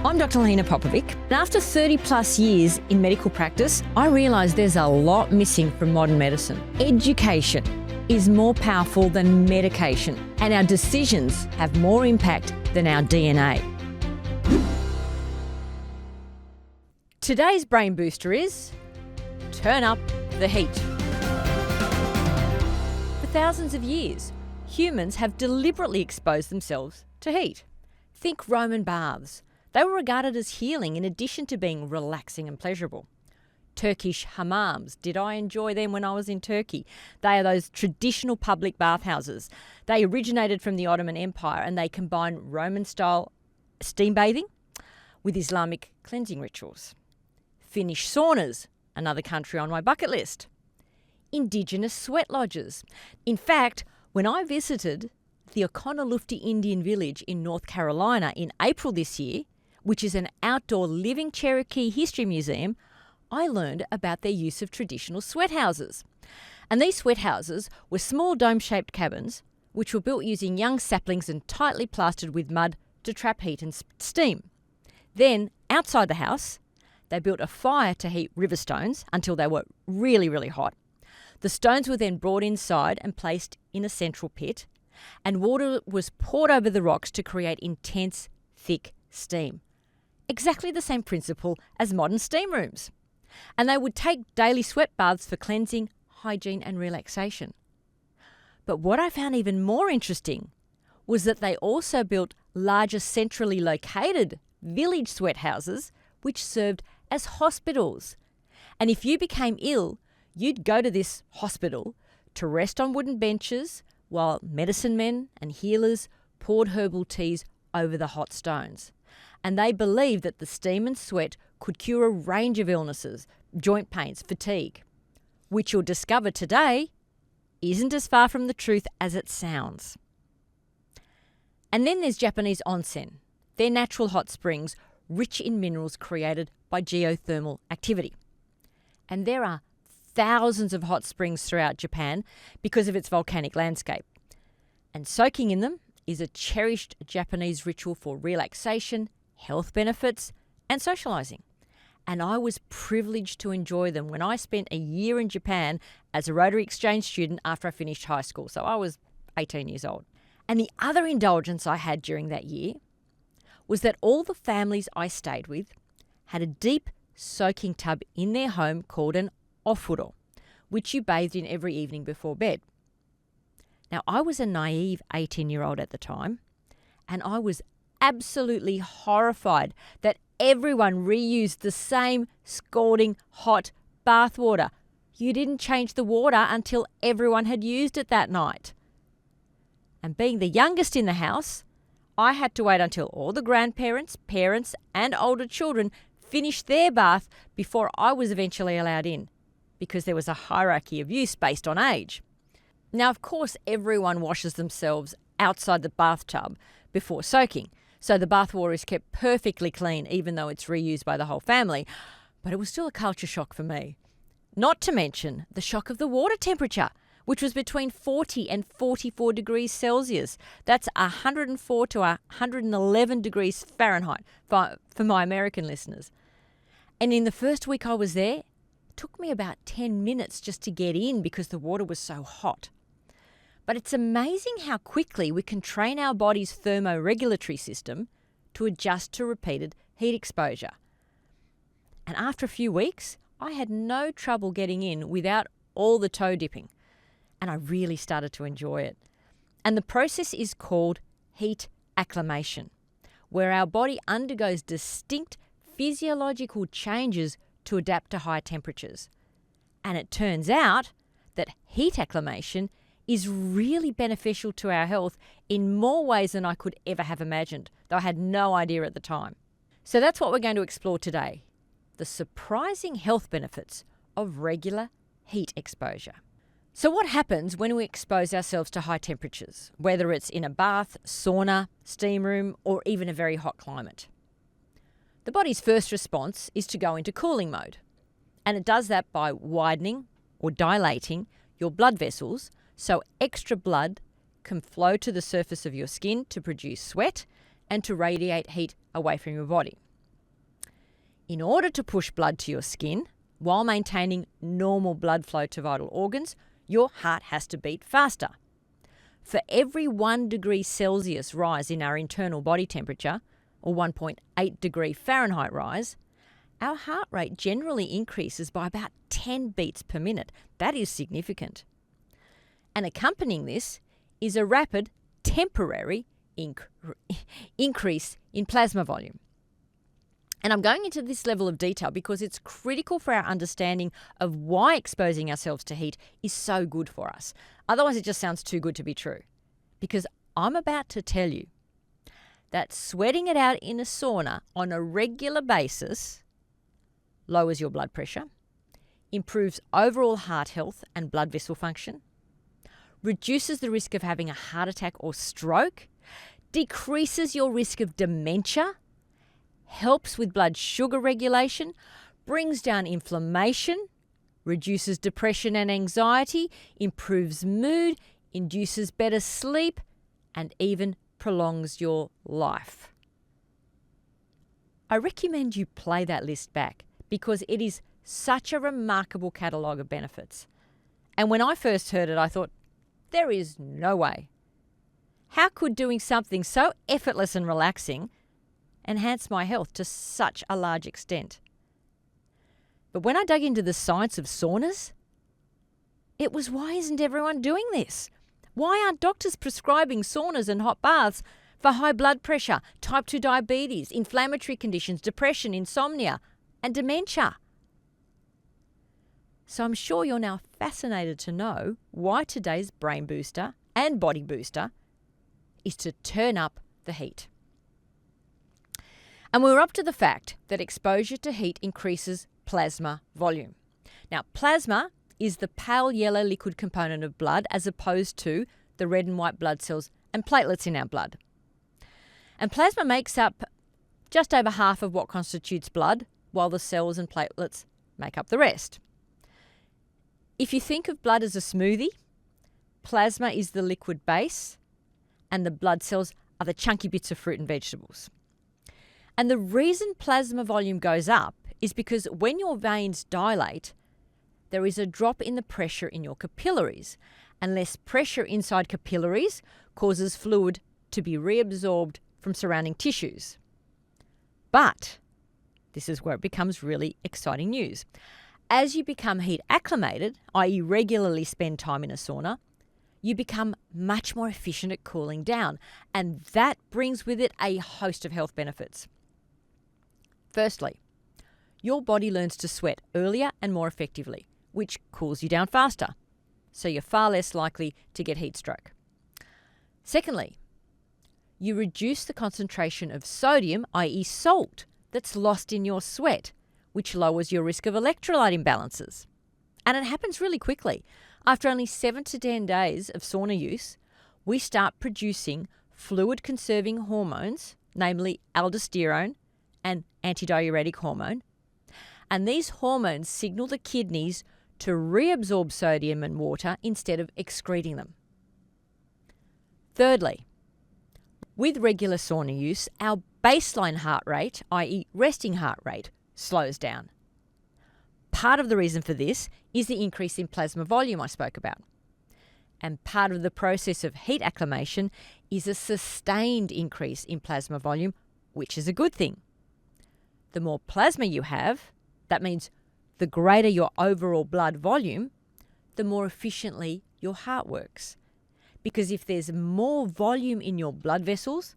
I'm Dr. Lena Popovic, and after 30 plus years in medical practice, I realised there's a lot missing from modern medicine. Education is more powerful than medication, and our decisions have more impact than our DNA. Today's brain booster is turn up the heat. For thousands of years, humans have deliberately exposed themselves to heat. Think Roman baths. They were regarded as healing in addition to being relaxing and pleasurable. Turkish hammans. Did I enjoy them when I was in Turkey? They are those traditional public bathhouses. They originated from the Ottoman Empire and they combine Roman-style steam bathing with Islamic cleansing rituals. Finnish saunas, another country on my bucket list. Indigenous sweat lodges. In fact, when I visited the Oconaluftee Indian village in North Carolina in April this year, which is an outdoor living Cherokee history museum, I learned about their use of traditional sweat houses. And these sweat houses were small dome-shaped cabins which were built using young saplings and tightly plastered with mud to trap heat and steam. Then, outside the house, they built a fire to heat river stones until they were really, really hot. The stones were then brought inside and placed in a central pit, and water was poured over the rocks to create intense, thick steam. Exactly the same principle as modern steam rooms. And they would take daily sweat baths for cleansing, hygiene and relaxation. But what I found even more interesting was that they also built larger centrally located village sweat houses which served as hospitals. And if you became ill, you'd go to this hospital to rest on wooden benches while medicine men and healers poured herbal teas over the hot stones. And they believed that the steam and sweat could cure a range of illnesses, joint pains, fatigue, which you'll discover today isn't as far from the truth as it sounds. And then there's Japanese onsen. They're natural hot springs rich in minerals created by geothermal activity. And there are thousands of hot springs throughout Japan because of its volcanic landscape. And soaking in them is a cherished Japanese ritual for relaxation, health benefits, and socializing. And I was privileged to enjoy them when I spent a year in Japan as a Rotary Exchange student after I finished high school. So I was 18 years old. And the other indulgence I had during that year was that all the families I stayed with had a deep soaking tub in their home called an ofuro, which you bathed in every evening before bed. Now, I was a naive 18-year-old at the time, and I was absolutely horrified that everyone reused the same scalding hot bath water. You didn't change the water until everyone had used it that night. And being the youngest in the house, I had to wait until all the grandparents, parents, and older children finished their bath before I was eventually allowed in, because there was a hierarchy of use based on age. Now, of course, everyone washes themselves outside the bathtub before soaking, so the bathwater is kept perfectly clean even though it's reused by the whole family. But it was still a culture shock for me. Not to mention the shock of the water temperature, which was between 40 and 44 degrees Celsius. That's 104 to 111 degrees Fahrenheit for my American listeners. And in the first week I was there, it took me about 10 minutes just to get in because the water was so hot. But it's amazing how quickly we can train our body's thermoregulatory system to adjust to repeated heat exposure. And after a few weeks, I had no trouble getting in without all the toe dipping. And I really started to enjoy it. And the process is called heat acclimation, where our body undergoes distinct physiological changes to adapt to high temperatures. And it turns out that heat acclimation is really beneficial to our health in more ways than I could ever have imagined, though I had no idea at the time. So that's what we're going to explore today, the surprising health benefits of regular heat exposure. So what happens when we expose ourselves to high temperatures, whether it's in a bath, sauna, steam room, or even a very hot climate? The body's first response is to go into cooling mode. And it does that by widening or dilating your blood vessels so extra blood can flow to the surface of your skin to produce sweat and to radiate heat away from your body. In order to push blood to your skin while maintaining normal blood flow to vital organs, your heart has to beat faster. For every 1 degree Celsius rise in our internal body temperature, or 1.8 degree Fahrenheit rise, our heart rate generally increases by about 10 beats per minute. That is significant. And accompanying this is a rapid, temporary increase in plasma volume. And I'm going into this level of detail because it's critical for our understanding of why exposing ourselves to heat is so good for us. Otherwise, it just sounds too good to be true. Because I'm about to tell you that sweating it out in a sauna on a regular basis lowers your blood pressure, improves overall heart health and blood vessel function, reduces the risk of having a heart attack or stroke, decreases your risk of dementia, helps with blood sugar regulation, brings down inflammation, reduces depression and anxiety, improves mood, induces better sleep, and even prolongs your life. I recommend you play that list back because it is such a remarkable catalogue of benefits. And when I first heard it, I thought, there is no way. How could doing something so effortless and relaxing enhance my health to such a large extent? But when I dug into the science of saunas, it was, why isn't everyone doing this? Why aren't doctors prescribing saunas and hot baths for high blood pressure, type 2 diabetes, inflammatory conditions, depression, insomnia, and dementia? So I'm sure you're now fascinated to know why today's brain booster and body booster is to turn up the heat. And we're up to the fact that exposure to heat increases plasma volume. Now, plasma is the pale yellow liquid component of blood as opposed to the red and white blood cells and platelets in our blood. And plasma makes up just over half of what constitutes blood, while the cells and platelets make up the rest. If you think of blood as a smoothie, plasma is the liquid base and the blood cells are the chunky bits of fruit and vegetables. And the reason plasma volume goes up is because when your veins dilate, there is a drop in the pressure in your capillaries, and less pressure inside capillaries causes fluid to be reabsorbed from surrounding tissues. But this is where it becomes really exciting news. As you become heat acclimated, i.e. regularly spend time in a sauna, you become much more efficient at cooling down, and that brings with it a host of health benefits. Firstly, your body learns to sweat earlier and more effectively, which cools you down faster, so you're far less likely to get heat stroke. Secondly, you reduce the concentration of sodium, i.e. salt, that's lost in your sweat, which lowers your risk of electrolyte imbalances. And it happens really quickly. After only 7 to 10 days of sauna use, we start producing fluid-conserving hormones, namely aldosterone and antidiuretic hormone. And these hormones signal the kidneys to reabsorb sodium and water instead of excreting them. Thirdly, with regular sauna use, our baseline heart rate, i.e. resting heart rate, slows down. Part of the reason for this is the increase in plasma volume I spoke about. And part of the process of heat acclimation is a sustained increase in plasma volume, which is a good thing. The more plasma you have, that means the greater your overall blood volume, the more efficiently your heart works. Because if there's more volume in your blood vessels,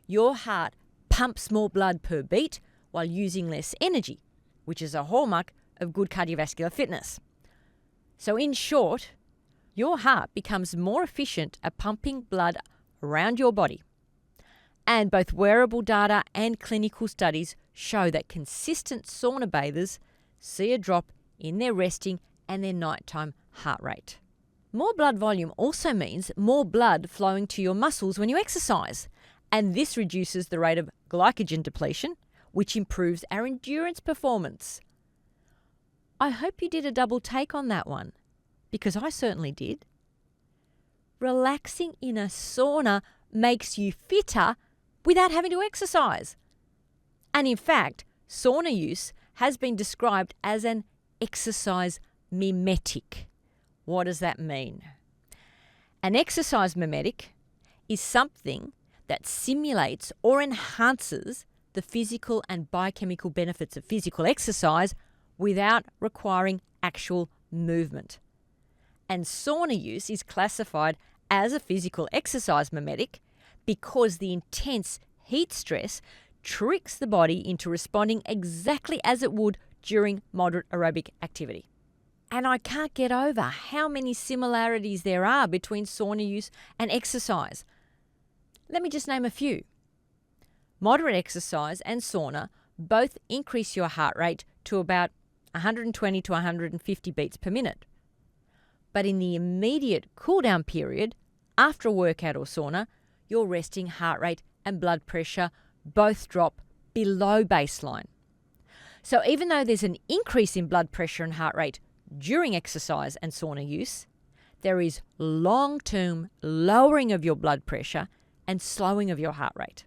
your heart pumps more blood per beat while using less energy, which is a hallmark of good cardiovascular fitness. So in short, your heart becomes more efficient at pumping blood around your body. And both wearable data and clinical studies show that consistent sauna bathers see a drop in their resting and their nighttime heart rate. More blood volume also means more blood flowing to your muscles when you exercise, and this reduces the rate of glycogen depletion, which improves our endurance performance. I hope you did a double take on that one, because I certainly did. Relaxing in a sauna makes you fitter without having to exercise. And in fact, sauna use has been described as an exercise mimetic. What does that mean? An exercise mimetic is something that simulates or enhances the physical and biochemical benefits of physical exercise without requiring actual movement. And sauna use is classified as a physical exercise mimetic because the intense heat stress tricks the body into responding exactly as it would during moderate aerobic activity. And I can't get over how many similarities there are between sauna use and exercise. Let me just name a few. Moderate exercise and sauna both increase your heart rate to about 120 to 150 beats per minute. But in the immediate cool-down period, after a workout or sauna, your resting heart rate and blood pressure both drop below baseline. So even though there's an increase in blood pressure and heart rate during exercise and sauna use, there is long-term lowering of your blood pressure and slowing of your heart rate.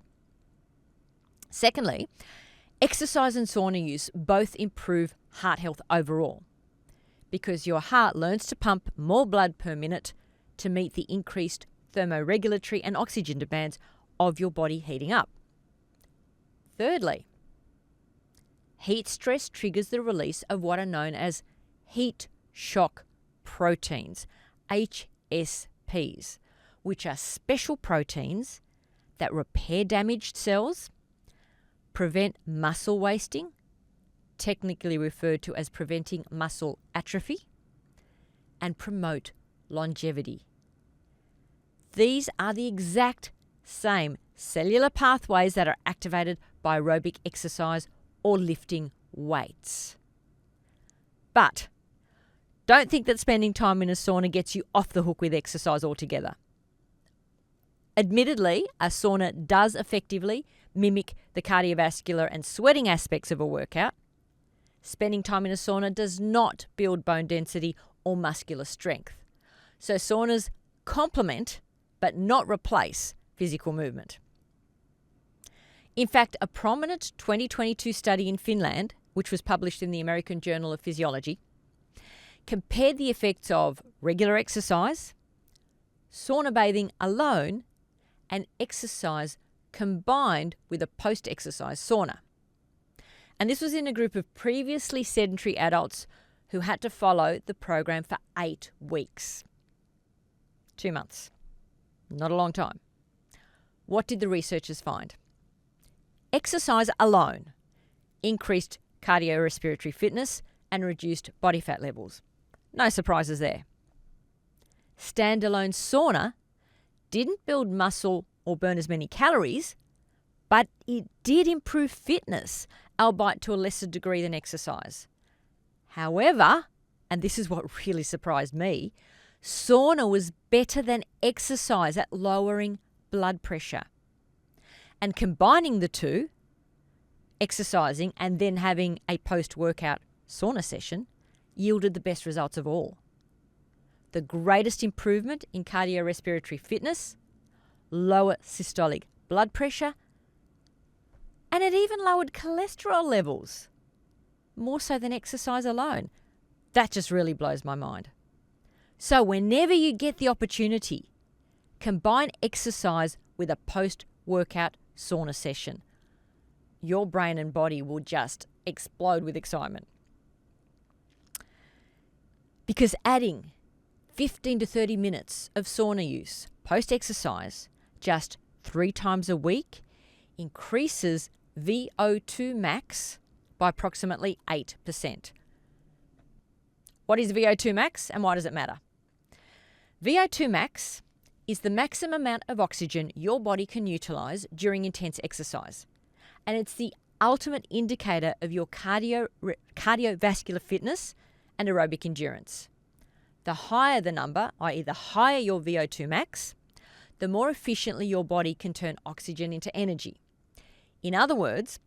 Secondly, exercise and sauna use both improve heart health overall because your heart learns to pump more blood per minute to meet the increased thermoregulatory and oxygen demands of your body heating up. Thirdly, heat stress triggers the release of what are known as heat shock proteins, HSPs, which are special proteins that repair damaged cells, prevent muscle wasting, technically referred to as preventing muscle atrophy, and promote longevity. These are the exact same cellular pathways that are activated by aerobic exercise or lifting weights. But don't think that spending time in a sauna gets you off the hook with exercise altogether. Admittedly, a sauna does effectively mimic the cardiovascular and sweating aspects of a workout. Spending time in a sauna does not build bone density or muscular strength. So saunas complement but not replace physical movement. In fact, a prominent 2022 study in Finland, which was published in the American Journal of Physiology, compared the effects of regular exercise, sauna bathing alone, and exercise combined with a post-exercise sauna. And this was in a group of previously sedentary adults who had to follow the program for 8 weeks. 2 months. Not a long time. What did the researchers find? Exercise alone increased cardiorespiratory fitness and reduced body fat levels. No surprises there. Standalone sauna didn't build muscle or burn as many calories, but it did improve fitness, albeit to a lesser degree than exercise. However, and this is what really surprised me, sauna was better than exercise at lowering blood pressure. And combining the two, exercising and then having a post-workout sauna session, yielded the best results of all. The greatest improvement in cardiorespiratory fitness, lower systolic blood pressure, and it even lowered cholesterol levels, more so than exercise alone. That just really blows my mind. So whenever you get the opportunity, combine exercise with a post-workout sauna session. Your brain and body will just explode with excitement. Because adding 15 to 30 minutes of sauna use post-exercise just 3 times a week increases VO2 max by approximately 8%. What is VO2 max and why does it matter? VO2 max is the maximum amount of oxygen your body can utilize during intense exercise. And it's the ultimate indicator of your cardiovascular fitness and aerobic endurance. The higher the number, i.e. the higher your VO2 max, the more efficiently your body can turn oxygen into energy. In other words,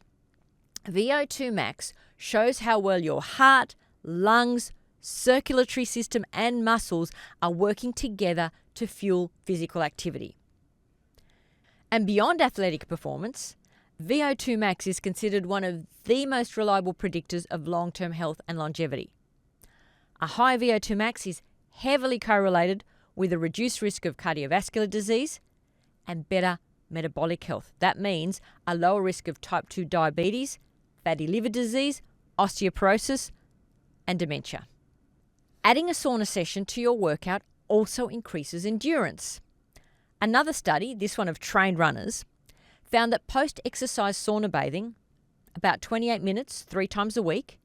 VO2 max shows how well your heart, lungs, circulatory system and muscles are working together to fuel physical activity. And beyond athletic performance, VO2 max is considered one of the most reliable predictors of long-term health and longevity. A high VO2 max is heavily correlated with a reduced risk of cardiovascular disease and better metabolic health. That means a lower risk of type 2 diabetes, fatty liver disease, osteoporosis, and dementia. Adding a sauna session to your workout also increases endurance. Another study, this one of trained runners, found that post-exercise sauna bathing, about 28 minutes 3 times a week,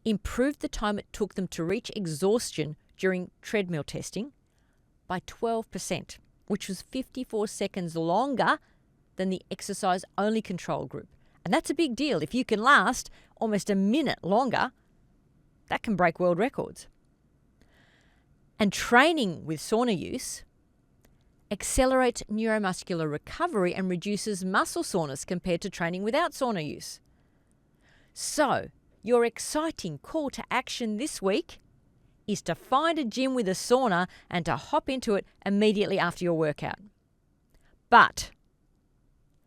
improved the time it took them to reach exhaustion during treadmill testing by 12%, which was 54 seconds longer than the exercise-only control group. And that's a big deal. If you can last almost a minute longer, that can break world records. And training with sauna use accelerates neuromuscular recovery and reduces muscle soreness compared to training without sauna use. So, your exciting call to action this week is to find a gym with a sauna and to hop into it immediately after your workout. But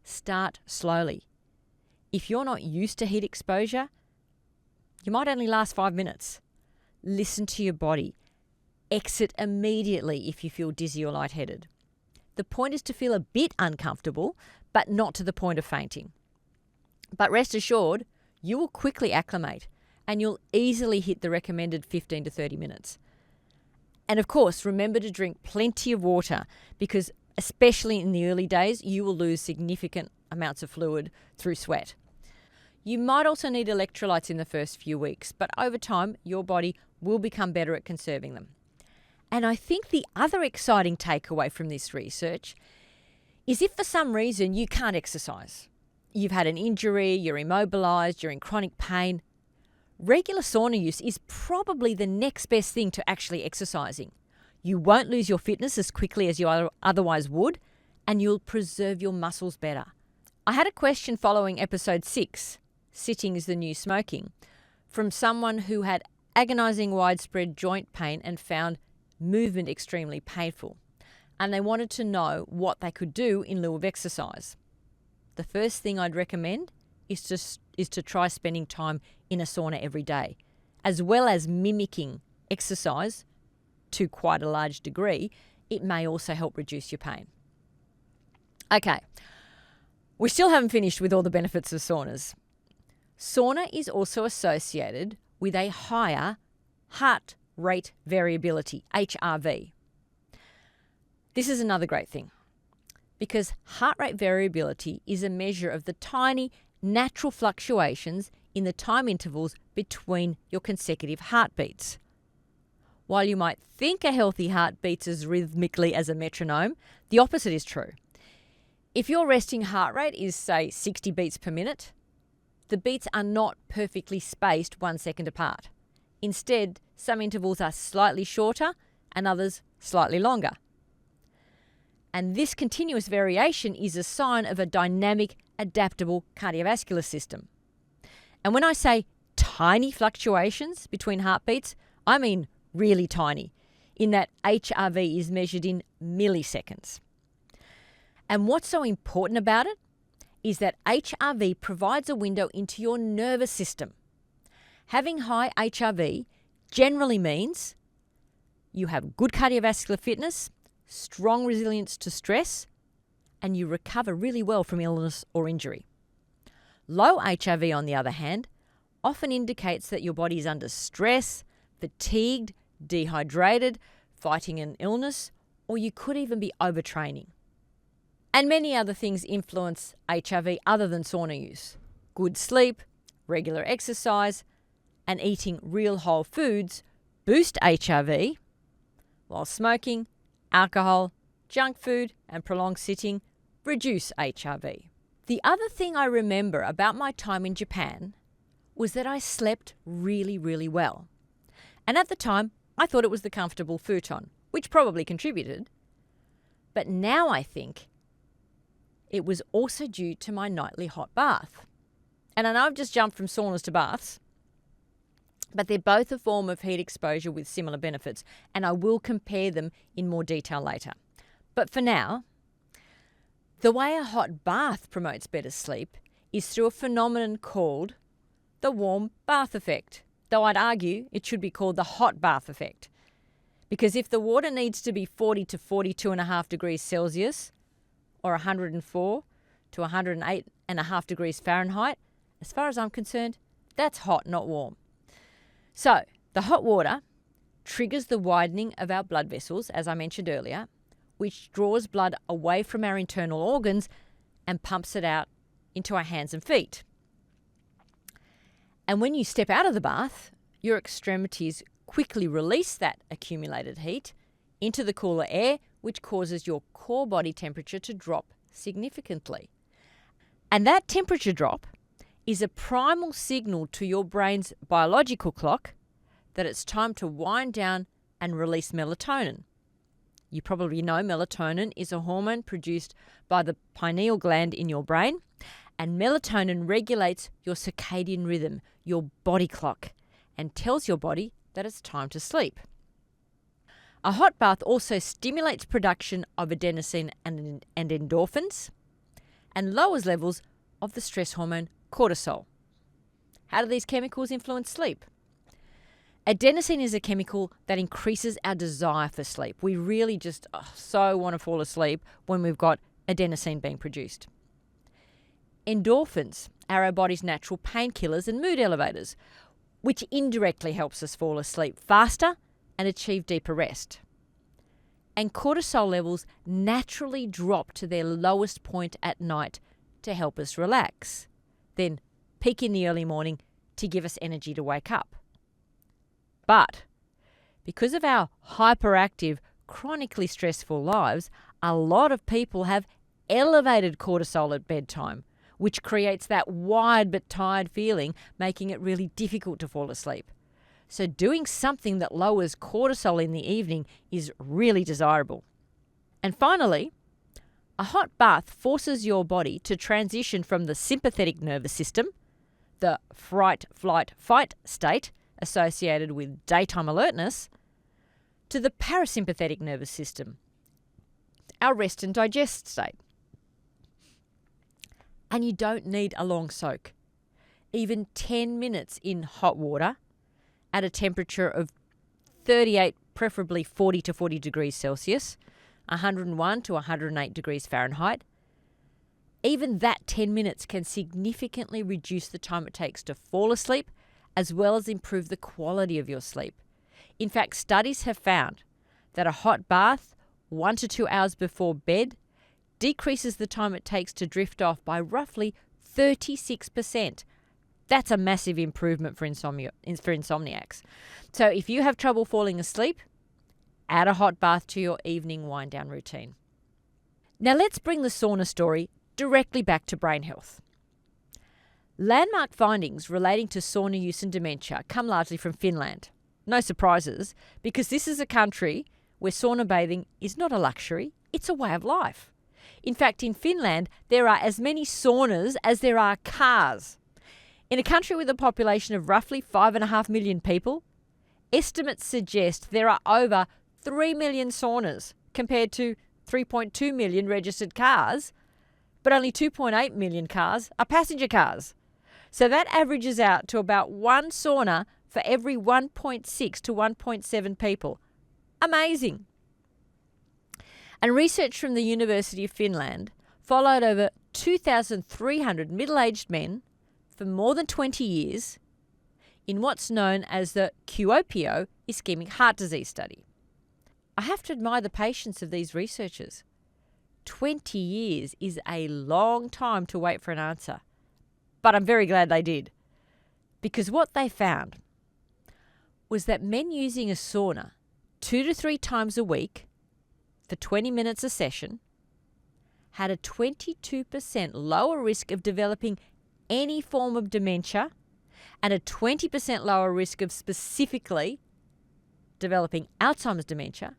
start slowly. If you're not used to heat exposure, you might only last 5 minutes. Listen to your body. Exit immediately if you feel dizzy or lightheaded. The point is to feel a bit uncomfortable, but not to the point of fainting. But rest assured, you will quickly acclimate and you'll easily hit the recommended 15 to 30 minutes. And of course, remember to drink plenty of water because especially in the early days, you will lose significant amounts of fluid through sweat. You might also need electrolytes in the first few weeks, but over time, your body will become better at conserving them. And I think the other exciting takeaway from this research is if for some reason you can't exercise, you've had an injury, you're immobilized, you're in chronic pain, regular sauna use is probably the next best thing to actually exercising. You won't lose your fitness as quickly as you otherwise would, and you'll preserve your muscles better. I had a question following episode 6, Sitting is the New Smoking, from someone who had agonizing widespread joint pain and found movement extremely painful, and they wanted to know what they could do in lieu of exercise. The first thing I'd recommend is to try spending time in a sauna every day, as well as mimicking exercise to quite a large degree. It may also help reduce your pain. Okay, we still haven't finished with all the benefits of saunas. Sauna is also associated with a higher heart rate variability, HRV. This is another great thing because heart rate variability is a measure of the tiny natural fluctuations in the time intervals between your consecutive heartbeats. While you might think a healthy heart beats as rhythmically as a metronome, the opposite is true. If your resting heart rate is, say, 60 beats per minute, the beats are not perfectly spaced 1 second apart. Instead, some intervals are slightly shorter and others slightly longer. And this continuous variation is a sign of a dynamic, adaptable cardiovascular system. And when I say tiny fluctuations between heartbeats, I mean really tiny, in that HRV is measured in milliseconds. And what's so important about it is that HRV provides a window into your nervous system. Having high HRV generally means you have good cardiovascular fitness, strong resilience to stress, and you recover really well from illness or injury. Low HRV, on the other hand, often indicates that your body is under stress, fatigued, dehydrated, fighting an illness, or you could even be overtraining. And many other things influence HRV other than sauna use. Good sleep, regular exercise, and eating real whole foods boost HRV, while smoking, alcohol, junk food, and prolonged sitting reduce HRV. The other thing I remember about my time in Japan was that I slept really, really well. And at the time, I thought it was the comfortable futon, which probably contributed. But now I think it was also due to my nightly hot bath. And I know I've just jumped from saunas to baths, but they're both a form of heat exposure with similar benefits, and I will compare them in more detail later. But for now, the way a hot bath promotes better sleep is through a phenomenon called the warm bath effect, though I'd argue it should be called the hot bath effect. Because if the water needs to be 40 to 42.5 degrees Celsius or 104 to 108.5 degrees Fahrenheit, as far as I'm concerned, that's hot, not warm. So the hot water triggers the widening of our blood vessels, as I mentioned earlier, which draws blood away from our internal organs and pumps it out into our hands and feet. And when you step out of the bath, your extremities quickly release that accumulated heat into the cooler air, which causes your core body temperature to drop significantly. And that temperature drop is a primal signal to your brain's biological clock that it's time to wind down and release melatonin. You probably know melatonin is a hormone produced by the pineal gland in your brain, and melatonin regulates your circadian rhythm, your body clock, and tells your body that it's time to sleep. A hot bath also stimulates production of adenosine and endorphins and lowers levels of the stress hormone cortisol. How do these chemicals influence sleep? Adenosine is a chemical that increases our desire for sleep. We really just so want to fall asleep when we've got adenosine being produced. Endorphins are our body's natural painkillers and mood elevators, which indirectly helps us fall asleep faster and achieve deeper rest. And cortisol levels naturally drop to their lowest point at night to help us relax, then peak in the early morning to give us energy to wake up. But because of our hyperactive, chronically stressful lives, a lot of people have elevated cortisol at bedtime, which creates that wired but tired feeling, making it really difficult to fall asleep. So doing something that lowers cortisol in the evening is really desirable. And finally, a hot bath forces your body to transition from the sympathetic nervous system, the fright, flight, fight state associated with daytime alertness, to the parasympathetic nervous system, our rest and digest state. And you don't need a long soak. Even 10 minutes in hot water at a temperature of 38, preferably 40 to 40 degrees Celsius, 101 to 108 degrees Fahrenheit, even that 10 minutes can significantly reduce the time it takes to fall asleep, as well as improve the quality of your sleep. In fact, studies have found that a hot bath 1 to 2 hours before bed decreases the time it takes to drift off by roughly 36%. That's a massive improvement for insomniacs. So if you have trouble falling asleep, add a hot bath to your evening wind-down routine. Now let's bring the sauna story directly back to brain health. Landmark findings relating to sauna use and dementia come largely from Finland. No surprises, because this is a country where sauna bathing is not a luxury, it's a way of life. In fact, in Finland, there are as many saunas as there are cars. In a country with a population of roughly 5.5 million people, estimates suggest there are over 3 million saunas compared to 3.2 million registered cars, but only 2.8 million cars are passenger cars. So that averages out to about one sauna for every 1.6 to 1.7 people. Amazing. And research from the University of Finland followed over 2,300 middle-aged men for more than 20 years in what's known as the QOPO ischemic heart disease study. I have to admire the patience of these researchers. 20 years is a long time to wait for an answer, but I'm very glad they did, because what they found was that men using a sauna 2 to 3 times a week for 20 minutes a session had a 22% lower risk of developing any form of dementia and a 20% lower risk of specifically developing Alzheimer's dementia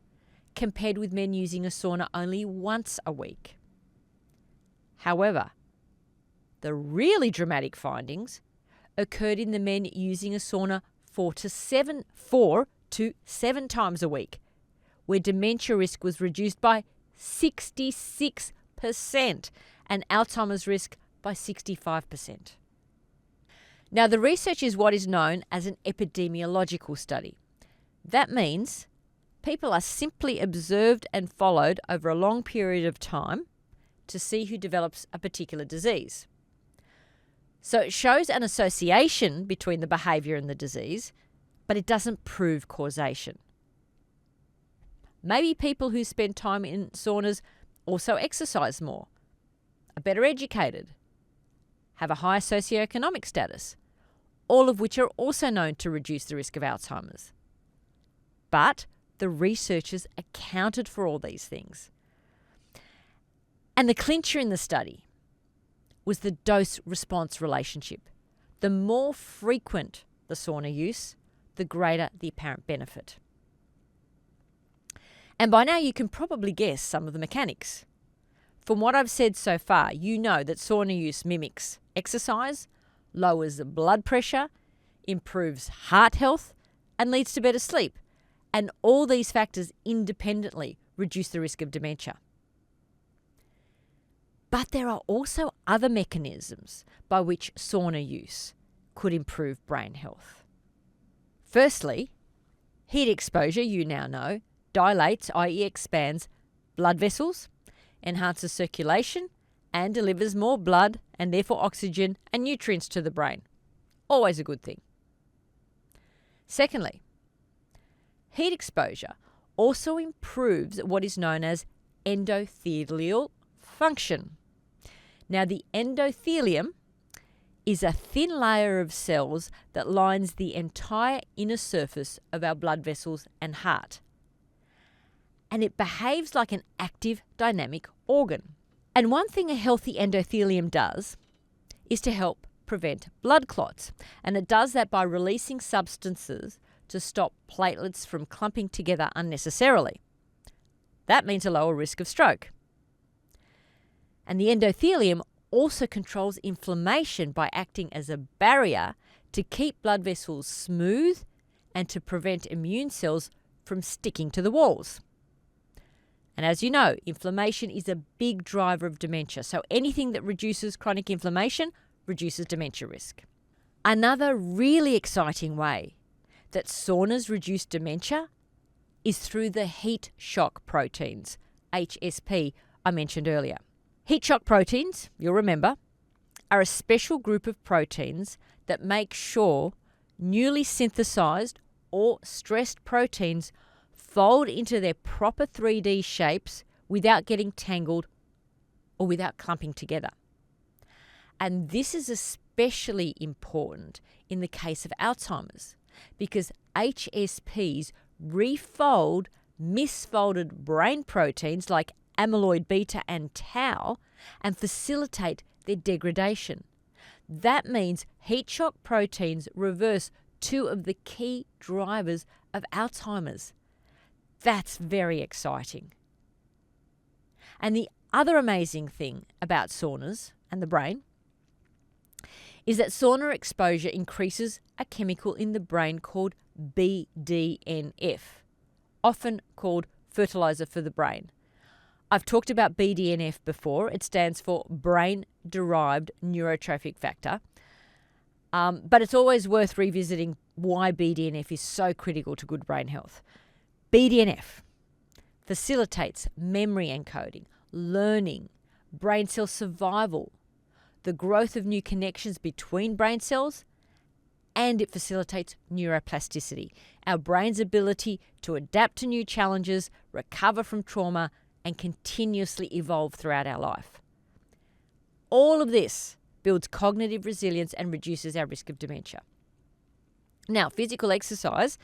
compared with men using a sauna only once a week. However, the really dramatic findings occurred in the men using a sauna 4 to 7 times a week, where dementia risk was reduced by 66% and Alzheimer's risk by 65%. Now, the research is what is known as an epidemiological study. That means people are simply observed and followed over a long period of time to see who develops a particular disease. So it shows an association between the behaviour and the disease, but it doesn't prove causation. Maybe people who spend time in saunas also exercise more, are better educated, have a higher socioeconomic status, all of which are also known to reduce the risk of Alzheimer's. But the researchers accounted for all these things. And the clincher in the study was the dose-response relationship. The more frequent the sauna use, the greater the apparent benefit. And by now you can probably guess some of the mechanics. From what I've said so far, you know that sauna use mimics exercise, lowers the blood pressure, improves heart health, and leads to better sleep. And all these factors independently reduce the risk of dementia. But there are also other mechanisms by which sauna use could improve brain health. Firstly, heat exposure, you now know, dilates, i.e. expands, blood vessels, enhances circulation, and delivers more blood and therefore oxygen and nutrients to the brain. Always a good thing. Secondly, heat exposure also improves what is known as endothelial function. Now, the endothelium is a thin layer of cells that lines the entire inner surface of our blood vessels and heart. And it behaves like an active, dynamic organ. And one thing a healthy endothelium does is to help prevent blood clots. And it does that by releasing substances to stop platelets from clumping together unnecessarily. That means a lower risk of stroke. And the endothelium also controls inflammation by acting as a barrier to keep blood vessels smooth and to prevent immune cells from sticking to the walls. And as you know, inflammation is a big driver of dementia. So anything that reduces chronic inflammation reduces dementia risk. Another really exciting way that saunas reduce dementia is through the heat shock proteins, HSP, I mentioned earlier. Heat shock proteins, you'll remember, are a special group of proteins that make sure newly synthesized or stressed proteins fold into their proper 3D shapes without getting tangled or without clumping together. And this is especially important in the case of Alzheimer's because HSPs refold misfolded brain proteins like amyloid beta and tau and facilitate their degradation. That means heat shock proteins reverse two of the key drivers of Alzheimer's. That's very exciting. And the other amazing thing about saunas and the brain is that sauna exposure increases a chemical in the brain called BDNF, often called fertilizer for the brain. I've talked about BDNF before. It stands for brain-derived neurotrophic factor. But it's always worth revisiting why BDNF is so critical to good brain health. BDNF facilitates memory encoding, learning, brain cell survival, the growth of new connections between brain cells, and it facilitates neuroplasticity, our brain's ability to adapt to new challenges, recover from trauma, and continuously evolve throughout our life. All of this builds cognitive resilience and reduces our risk of dementia. Now, physical exercise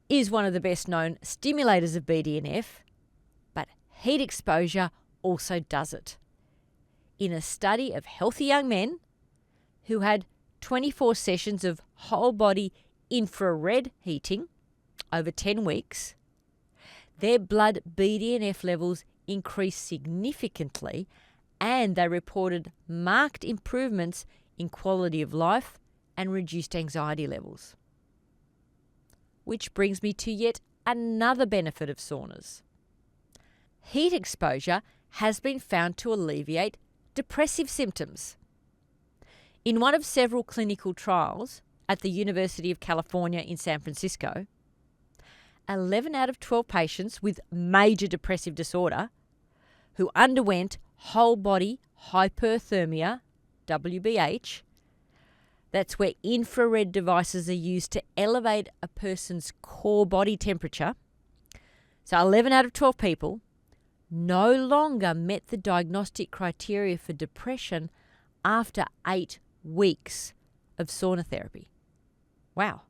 is one of the best known stimulators of BDNF, but heat exposure also does it. In a study of healthy young men who had 24 sessions of whole body infrared heating over 10 weeks, their blood BDNF levels increased significantly and they reported marked improvements in quality of life and reduced anxiety levels. Which brings me to yet another benefit of saunas. Heat exposure has been found to alleviate depressive symptoms. In one of several clinical trials at the University of California in San Francisco, 11 out of 12 patients with major depressive disorder who underwent whole body hyperthermia, WBH, that's where infrared devices are used to elevate a person's core body temperature. So 11 out of 12 people no longer met the diagnostic criteria for depression after 8 weeks of sauna therapy. Wow.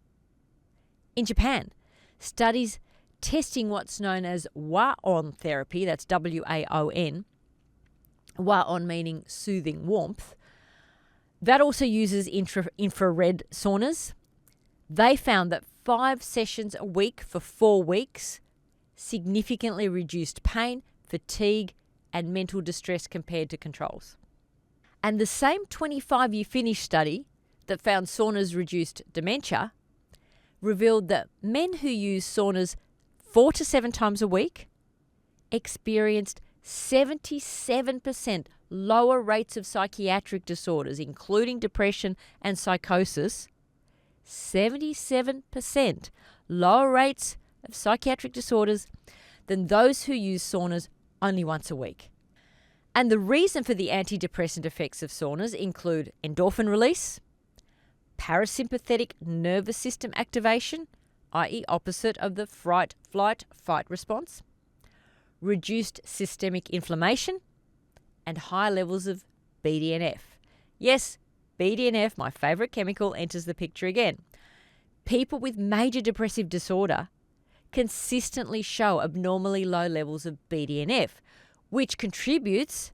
In Japan, studies testing what's known as wa-on therapy, that's W-A-O-N, wa-on meaning soothing warmth, that also uses infrared saunas. They found that 5 sessions a week for 4 weeks significantly reduced pain, fatigue, and mental distress compared to controls. And the same 25-year Finnish study that found saunas reduced dementia revealed that men who use saunas 4 to 7 times a week experienced 77% lower rates of psychiatric disorders, including depression and psychosis. 77% lower rates of psychiatric disorders than those who use saunas only once a week. And the reason for the antidepressant effects of saunas include endorphin release, parasympathetic nervous system activation, i.e. opposite of the fight, response, reduced systemic inflammation, and high levels of BDNF. Yes, BDNF, my favourite chemical, enters the picture again. People with major depressive disorder consistently show abnormally low levels of BDNF, which contributes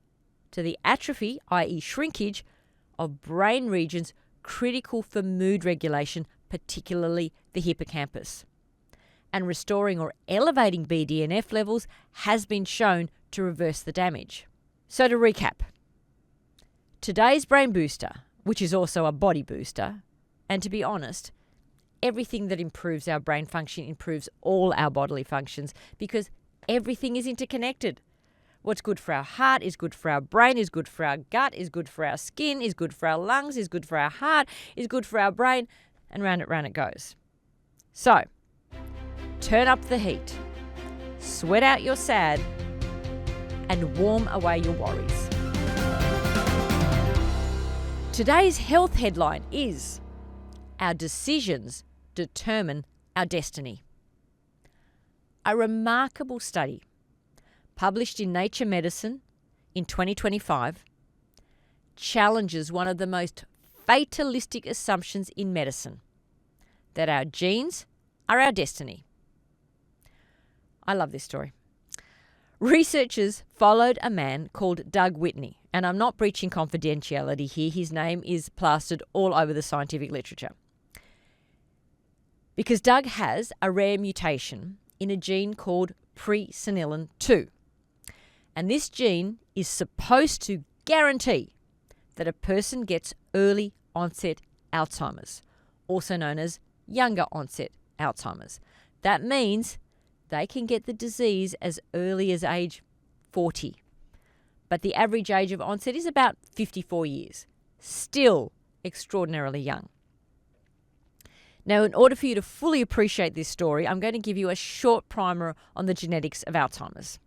to the atrophy, i.e. shrinkage, of brain regions critical for mood regulation, particularly the hippocampus. And restoring or elevating BDNF levels has been shown to reverse the damage. So to recap, today's brain booster, which is also a body booster, and to be honest, everything that improves our brain function improves all our bodily functions because everything is interconnected. What's good for our heart is good for our brain, is good for our gut, is good for our skin, is good for our lungs, is good for our heart, is good for our brain, and round it goes. So, turn up the heat, sweat out your sad, and warm away your worries. Today's health headline is Our Decisions Determine Our Destiny. A remarkable study published in Nature Medicine in 2025 challenges one of the most fatalistic assumptions in medicine, that our genes are our destiny. I love this story. Researchers followed a man called Doug Whitney, and I'm not breaching confidentiality here. His name is plastered all over the scientific literature. Because Doug has a rare mutation in a gene called presenilin 2. And this gene is supposed to guarantee that a person gets early onset Alzheimer's, also known as younger onset Alzheimer's. That means they can get the disease as early as age 40. But the average age of onset is about 54 years. Still extraordinarily young. Now, in order for you to fully appreciate this story, I'm going to give you a short primer on the genetics of Alzheimer's.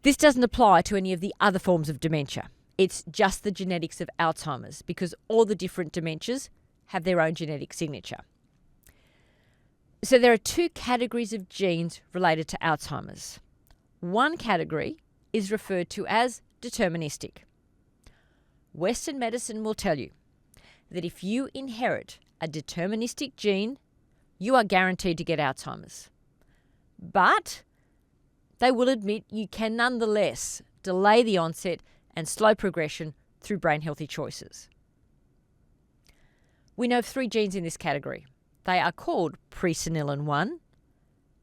This doesn't apply to any of the other forms of dementia. It's just the genetics of Alzheimer's because all the different dementias have their own genetic signature. So there are 2 categories of genes related to Alzheimer's. One category is referred to as deterministic. Western medicine will tell you that if you inherit a deterministic gene, you are guaranteed to get Alzheimer's. But they will admit you can nonetheless delay the onset and slow progression through brain-healthy choices. We know of 3 genes in this category. They are called presenilin 1,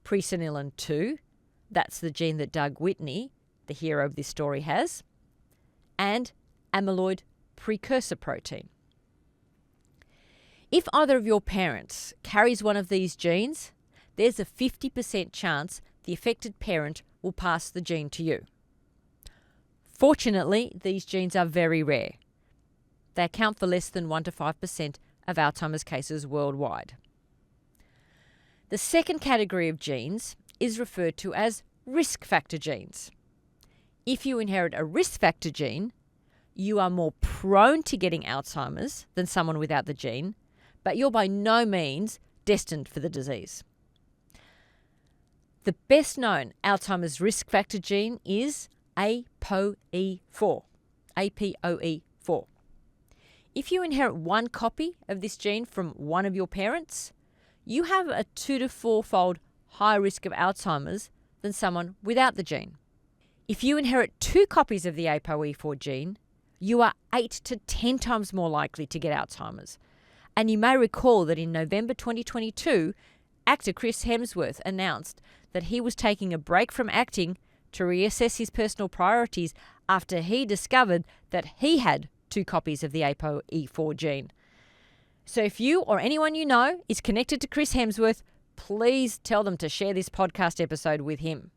presenilin 2, that's the gene that Doug Whitney, the hero of this story, has, and amyloid precursor protein. If either of your parents carries one of these genes, there's a 50% chance the affected parent will pass the gene to you. Fortunately, these genes are very rare. They account for less than 1 to 5% of Alzheimer's cases worldwide. The second category of genes is referred to as risk factor genes. If you inherit a risk factor gene, you are more prone to getting Alzheimer's than someone without the gene, but you're by no means destined for the disease. The best known Alzheimer's risk factor gene is ApoE4. ApoE4. If you inherit one copy of this gene from one of your parents, you have a 2 to 4-fold higher risk of Alzheimer's than someone without the gene. If you inherit 2 copies of the ApoE4 gene, you are 8 to 10 times more likely to get Alzheimer's. And you may recall that in November 2022, actor Chris Hemsworth announced that he was taking a break from acting to reassess his personal priorities after he discovered that he had 2 copies of the ApoE4 gene. So if you or anyone you know is connected to Chris Hemsworth, please tell them to share this podcast episode with him.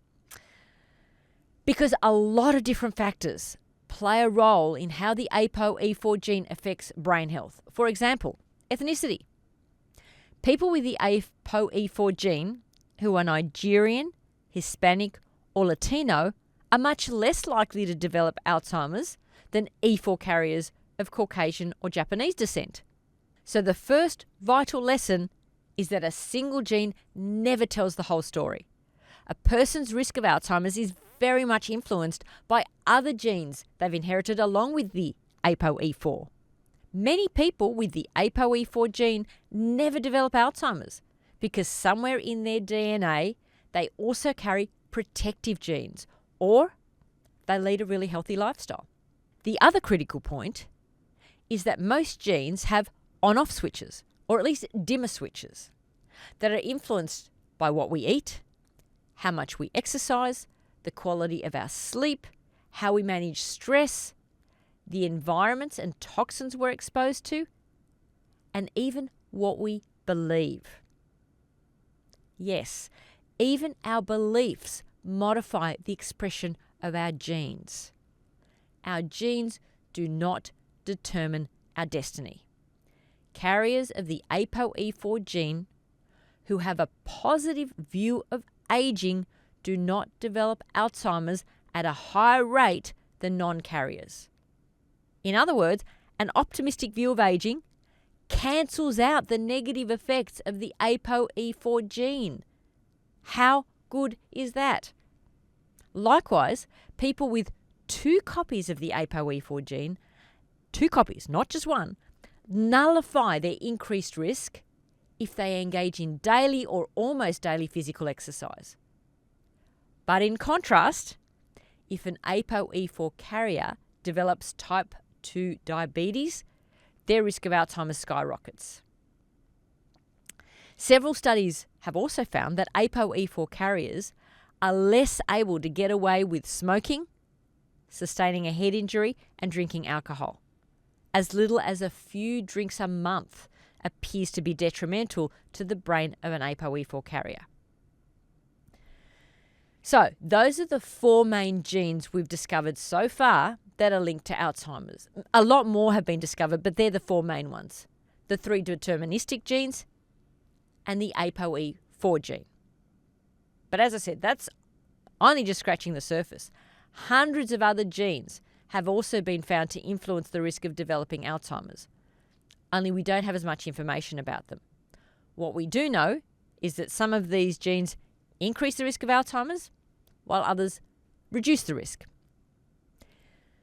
Because a lot of different factors play a role in how the ApoE4 gene affects brain health. For example, ethnicity. People with the ApoE4 gene who are Nigerian, Hispanic, or Latino are much less likely to develop Alzheimer's than E4 carriers of Caucasian or Japanese descent. So the first vital lesson is that a single gene never tells the whole story. A person's risk of Alzheimer's is very much influenced by other genes they've inherited along with the ApoE4. Many people with the ApoE4 gene never develop Alzheimer's because somewhere in their DNA they also carry protective genes, or they lead a really healthy lifestyle. The other critical point is that most genes have on-off switches, or at least dimmer switches, that are influenced by what we eat, how much we exercise, the quality of our sleep, how we manage stress, the environments and toxins we're exposed to, and even what we believe. Yes, even our beliefs modify the expression of our genes. Our genes do not determine our destiny. Carriers of the ApoE4 gene who have a positive view of aging do not develop Alzheimer's at a higher rate than non-carriers. In other words, an optimistic view of aging cancels out the negative effects of the ApoE4 gene. How good is that? Likewise, people with 2 copies of the ApoE4 gene, 2 copies, not just one, nullify their increased risk if they engage in daily or almost daily physical exercise. But in contrast, if an ApoE4 carrier develops type 2 diabetes, their risk of Alzheimer's skyrockets. Several studies have also found that ApoE4 carriers are less able to get away with smoking, sustaining a head injury, and drinking alcohol. As little as a few drinks a month appears to be detrimental to the brain of an ApoE4 carrier. So, those are the 4 main genes we've discovered so far that are linked to Alzheimer's. A lot more have been discovered, but they're the 4 main ones. The 3 deterministic genes and the ApoE4 gene. But as I said, that's only just scratching the surface. Hundreds of other genes have also been found to influence the risk of developing Alzheimer's. Only we don't have as much information about them. What we do know is that some of these genes increase the risk of Alzheimer's, while others reduce the risk.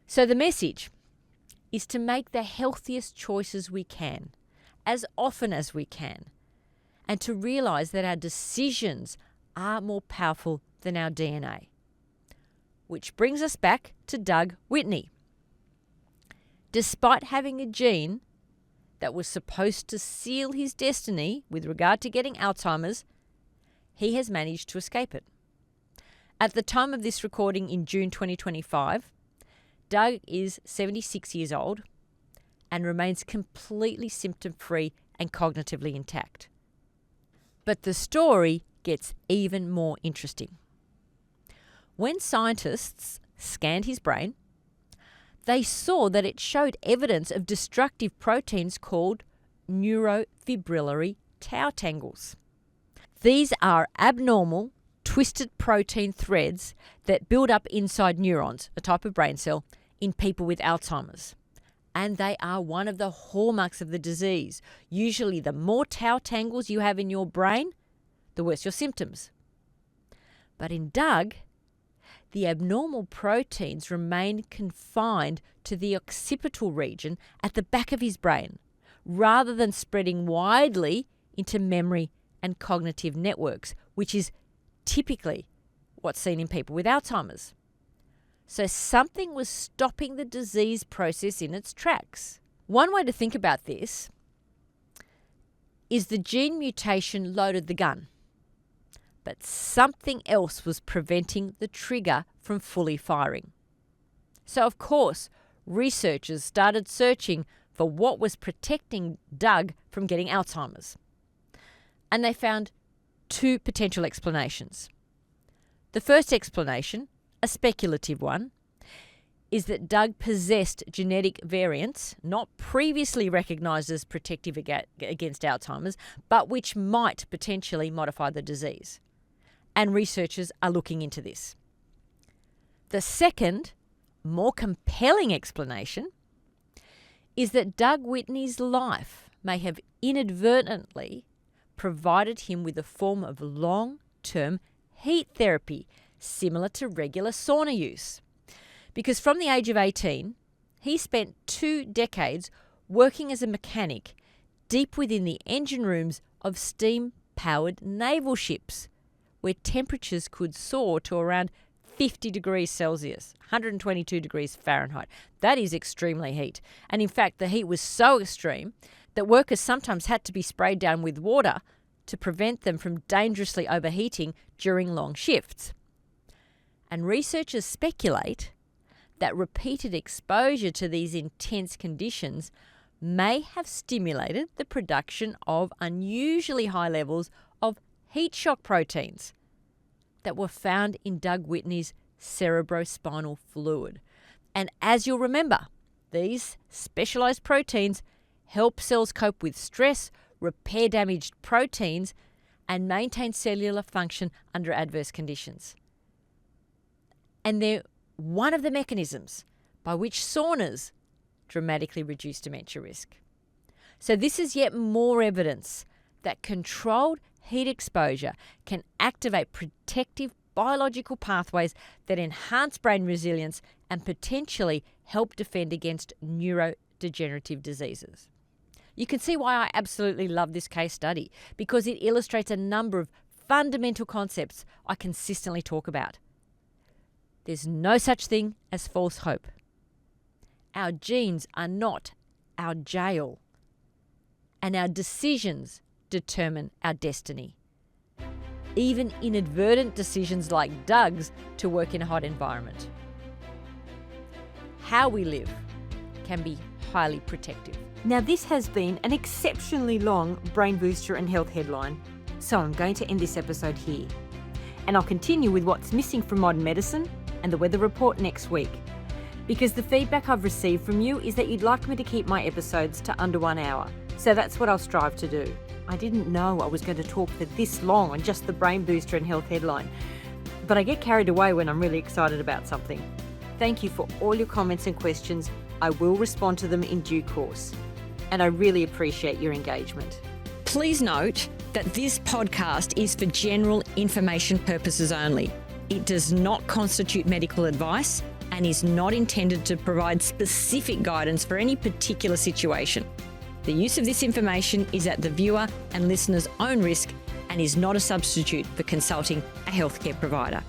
So the message is to make the healthiest choices we can, as often as we can, and to realize that our decisions are more powerful than our DNA. Which brings us back to Doug Whitney. Despite having a gene that was supposed to seal his destiny with regard to getting Alzheimer's, he has managed to escape it. At the time of this recording in June 2025, Doug is 76 years old and remains completely symptom-free and cognitively intact. But the story gets even more interesting. When scientists scanned his brain, they saw that it showed evidence of destructive proteins called neurofibrillary tau tangles. These are abnormal, twisted protein threads that build up inside neurons, a type of brain cell, in people with Alzheimer's. And they are one of the hallmarks of the disease. Usually the more tau tangles you have in your brain, the worse your symptoms. But in Doug, the abnormal proteins remain confined to the occipital region at the back of his brain, rather than spreading widely into memory and cognitive networks, which is typically what's seen in people with Alzheimer's. So something was stopping the disease process in its tracks. One way to think about this is the gene mutation loaded the gun, but something else was preventing the trigger from fully firing. So of course, researchers started searching for what was protecting Doug from getting Alzheimer's. And they found two potential explanations. The first explanation, a speculative one, is that Doug possessed genetic variants not previously recognised as protective against Alzheimer's, but which might potentially modify the disease. And researchers are looking into this. The second, more compelling explanation is that Doug Whitney's life may have inadvertently provided him with a form of long-term heat therapy similar to regular sauna use. Because from the age of 18, he spent 2 decades working as a mechanic deep within the engine rooms of steam-powered naval ships, where temperatures could soar to around 50 degrees Celsius, 122 degrees Fahrenheit. That is extremely heat. And in fact, the heat was so extreme that workers sometimes had to be sprayed down with water to prevent them from dangerously overheating during long shifts. And researchers speculate that repeated exposure to these intense conditions may have stimulated the production of unusually high levels of heat shock proteins that were found in Doug Whitney's cerebrospinal fluid. And as you'll remember, these specialized proteins help cells cope with stress, repair damaged proteins, and maintain cellular function under adverse conditions. And they're one of the mechanisms by which saunas dramatically reduce dementia risk. So this is yet more evidence that controlled heat exposure can activate protective biological pathways that enhance brain resilience and potentially help defend against neurodegenerative diseases. You can see why I absolutely love this case study, because it illustrates a number of fundamental concepts I consistently talk about. There's no such thing as false hope. Our genes are not our jail, and our decisions determine our destiny. Even inadvertent decisions like Doug's to work in a hot environment. How we live can be highly protective. Now, this has been an exceptionally long Brain Booster and Health headline, so I'm going to end this episode here. And I'll continue with what's missing from modern medicine and the weather report next week, because the feedback I've received from you is that you'd like me to keep my episodes to under 1 hour. So that's what I'll strive to do. I didn't know I was going to talk for this long on just the Brain Booster and Health headline, but I get carried away when I'm really excited about something. Thank you for all your comments and questions. I will respond to them in due course, and I really appreciate your engagement. Please note that this podcast is for general information purposes only. It does not constitute medical advice and is not intended to provide specific guidance for any particular situation. The use of this information is at the viewer and listener's own risk and is not a substitute for consulting a healthcare provider.